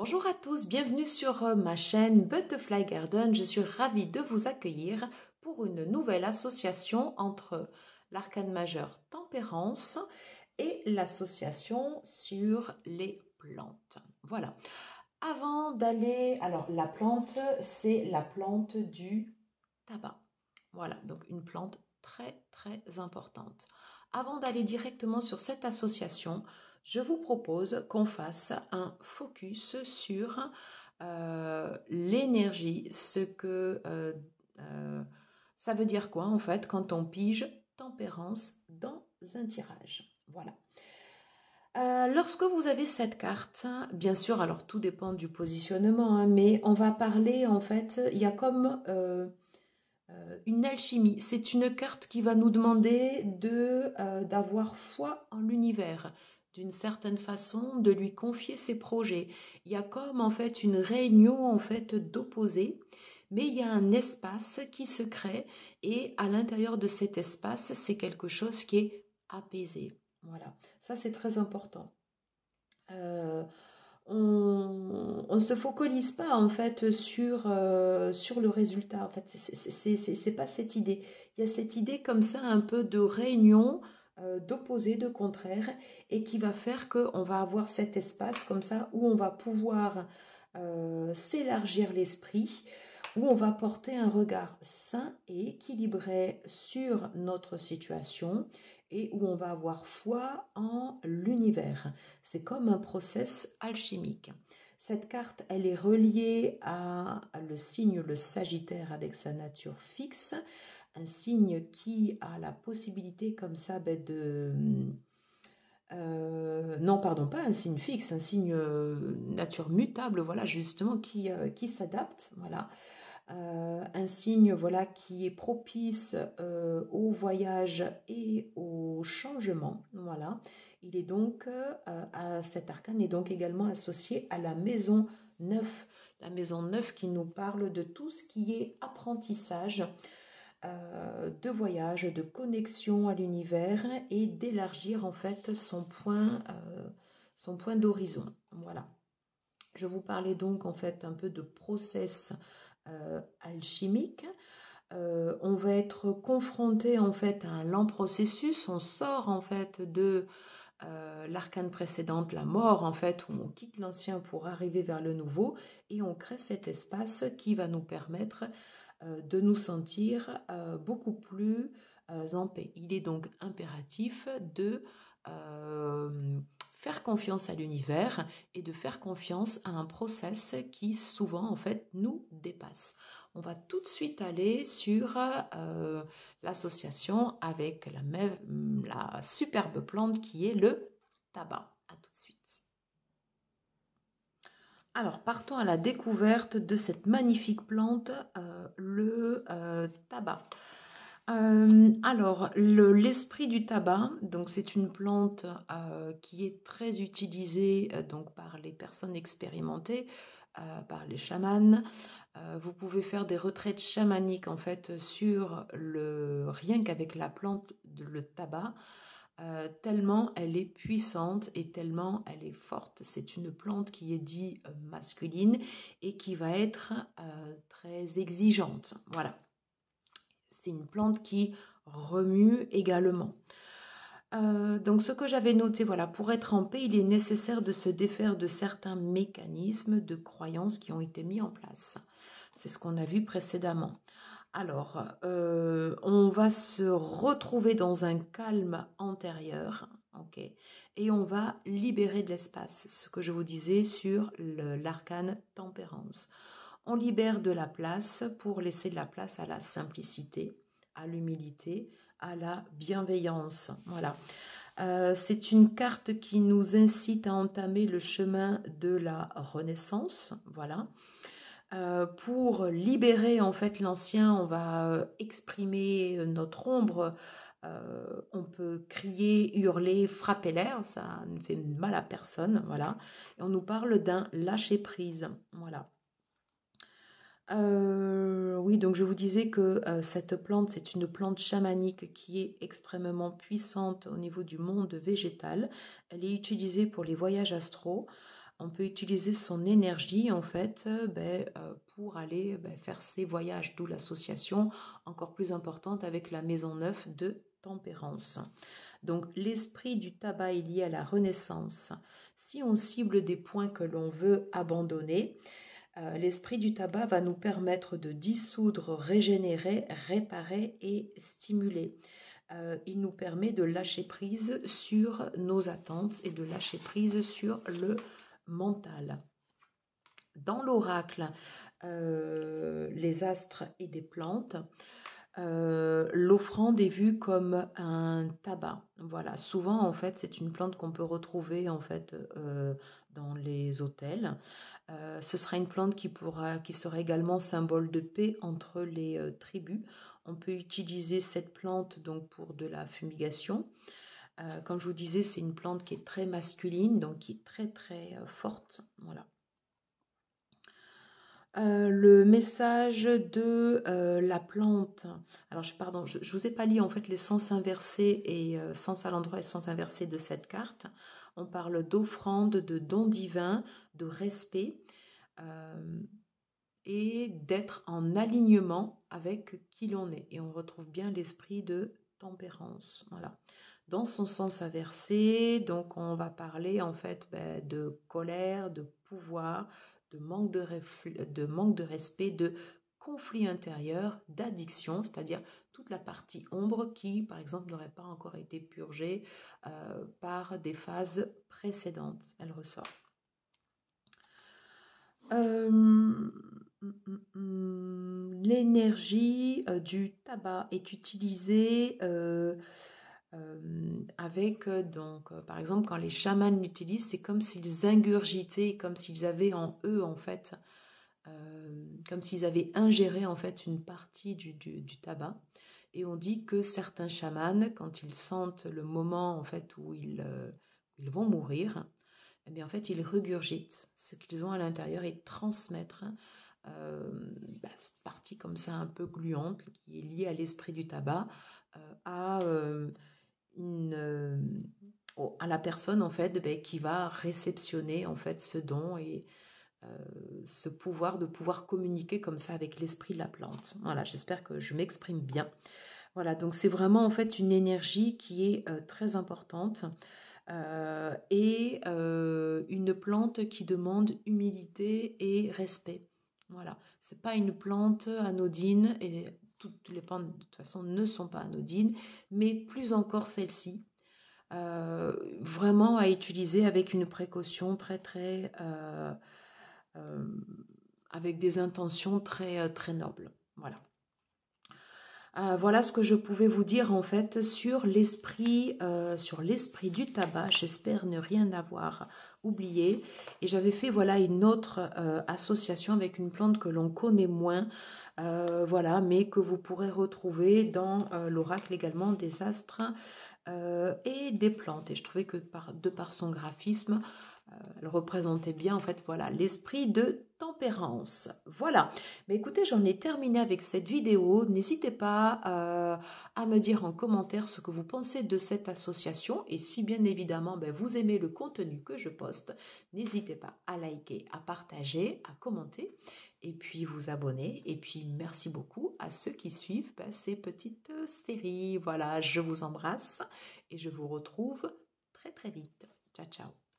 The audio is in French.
Bonjour à tous, bienvenue sur ma chaîne Butterfly Garden. Je suis ravie de vous accueillir pour une nouvelle association entre l'arcane majeur Tempérance et l'association sur les plantes. Voilà. Avant d'aller, alors la plante, c'est la plante du tabac. Voilà, donc une plante très très importante. Avant d'aller directement sur cette association, je vous propose qu'on fasse un focus sur l'énergie, ce que ça veut dire quoi en fait quand on pige tempérance dans un tirage. Voilà. Lorsque vous avez cette carte, bien sûr, alors tout dépend du positionnement, hein, mais on va parler en fait, il y a comme une alchimie. C'est une carte qui va nous demander d'avoir foi en l'univers, d'une certaine façon, de lui confier ses projets. Il y a comme en fait une réunion en fait d'opposés, mais il y a un espace qui se crée et à l'intérieur de cet espace, c'est quelque chose qui est apaisé. Voilà, ça c'est très important. Euh, on ne se focalise pas en fait sur le résultat. En fait, c'est pas cette idée. Il y a cette idée comme ça un peu de réunion d'opposés, de contraires, et qui va faire qu'on va avoir cet espace comme ça où on va pouvoir s'élargir l'esprit, où on va porter un regard sain et équilibré sur notre situation et où on va avoir foi en l'univers. C'est comme un process alchimique. Cette carte, elle est reliée à le signe le Sagittaire avec sa nature fixe, un signe qui a la possibilité comme ça de... non, pardon, pas un signe fixe, un signe nature mutable, voilà, justement, qui s'adapte, voilà. Un signe voilà, qui est propice au voyage et au changement. Voilà. Il est donc, cet arcane est donc également associé à la maison 9. La maison 9 qui nous parle de tout ce qui est apprentissage, de voyage, de connexion à l'univers et d'élargir en fait son point d'horizon. Voilà. Je vous parlais donc en fait un peu de process alchimique. On va être confronté en fait à un lent processus. On sort en fait de l'arcane précédente, la mort en fait, où on quitte l'ancien pour arriver vers le nouveau et on crée cet espace qui va nous permettre de nous sentir beaucoup plus en paix. Il est donc impératif de faire confiance à l'univers et de faire confiance à un process qui souvent en fait nous dépasse. On va tout de suite aller sur l'association avec la superbe plante qui est le tabac. À tout de suite. Alors, partons à la découverte de cette magnifique plante, le tabac. Alors, l'esprit du tabac, donc c'est une plante qui est très utilisée donc par les personnes expérimentées, par les chamans. Vous pouvez faire des retraites chamaniques en fait sur rien qu'avec la plante, le tabac. Tellement elle est puissante et tellement elle est forte. C'est une plante qui est dite masculine et qui va être très exigeante. Voilà. C'est une plante qui remue également. Donc ce que j'avais noté, voilà, pour être en paix, il est nécessaire de se défaire de certains mécanismes de croyances qui ont été mis en place. C'est ce qu'on a vu précédemment. Alors, on va se retrouver dans un calme antérieur, ok, et on va libérer de l'espace, ce que je vous disais sur l'arcane tempérance. On libère de la place pour laisser de la place à la simplicité, à l'humilité, à la bienveillance. Voilà. C'est une carte qui nous incite à entamer le chemin de la renaissance. Voilà. Pour libérer en fait l'ancien, on va exprimer notre ombre. On peut crier, hurler, frapper l'air, ça ne fait mal à personne. Voilà. Et on nous parle d'un lâcher prise. Voilà. Oui, donc je vous disais que cette plante, c'est une plante chamanique qui est extrêmement puissante au niveau du monde végétal. Elle est utilisée pour les voyages astraux. on peut utiliser son énergie en fait pour aller faire ses voyages, d'où l'association encore plus importante avec la maison 9 de Tempérance. Donc l'esprit du tabac est lié à la renaissance. Si on cible des points que l'on veut abandonner, l'esprit du tabac va nous permettre de dissoudre, régénérer, réparer et stimuler. Il nous permet de lâcher prise sur nos attentes et de lâcher prise sur le mental. Dans l'oracle, les astres et des plantes, l'offrande est vue comme un tabac. Voilà, souvent en fait c'est une plante qu'on peut retrouver en fait dans les hôtels. Ce sera une plante qui sera également symbole de paix entre les tribus. On peut utiliser cette plante donc pour de la fumigation. Comme je vous disais, c'est une plante qui est très masculine, donc qui est très très forte. Voilà. Le message de la plante. Alors, pardon, je vous ai pas lu en fait les sens inversés et sens à l'endroit et sens inversés de cette carte. On parle d'offrande, de don divin, de respect et d'être en alignement avec qui l'on est. Et on retrouve bien l'esprit de tempérance. Voilà. Dans son sens inversé, donc on va parler en fait de colère, de pouvoir, de manque de respect, de conflit intérieur, d'addiction, c'est-à-dire toute la partie ombre qui, par exemple, n'aurait pas encore été purgée par des phases précédentes. Elle ressort. L'énergie du tabac est utilisée avec, par exemple, quand les chamans l'utilisent, c'est comme s'ils ingurgitaient, comme s'ils avaient en eux, en fait, comme s'ils avaient ingéré, en fait, une partie du tabac. Et on dit que certains chamans, quand ils sentent le moment, en fait, où ils vont mourir, eh bien, en fait, ils regurgitent ce qu'ils ont à l'intérieur et transmettre cette partie comme ça un peu gluante qui est liée à l'esprit du tabac à la personne en fait qui va réceptionner en fait ce don et ce pouvoir de pouvoir communiquer comme ça avec l'esprit de la plante. Voilà, j'espère que je m'exprime bien. Voilà, donc c'est vraiment en fait une énergie qui est très importante et une plante qui demande humilité et respect. Voilà, c'est pas une plante anodine et toutes les plantes de toute façon ne sont pas anodines, mais plus encore celle-ci, vraiment à utiliser avec une précaution très très, avec des intentions très très nobles. Voilà. Voilà ce que je pouvais vous dire en fait sur l'esprit du tabac. J'espère ne rien avoir oublié. Et j'avais fait voilà une autre association avec une plante que l'on connaît moins, voilà, mais que vous pourrez retrouver dans l'oracle également des astres et des plantes. Et je trouvais que de par son graphisme, elle représentait bien en fait voilà l'esprit de tempérance. Voilà, mais écoutez, j'en ai terminé avec cette vidéo. N'hésitez pas à me dire en commentaire ce que vous pensez de cette association et si bien évidemment vous aimez le contenu que je poste, n'hésitez pas à liker, à partager, à commenter et puis vous abonner. Et puis merci beaucoup à ceux qui suivent ces petites séries. Voilà, je vous embrasse et je vous retrouve très très vite. Ciao ciao.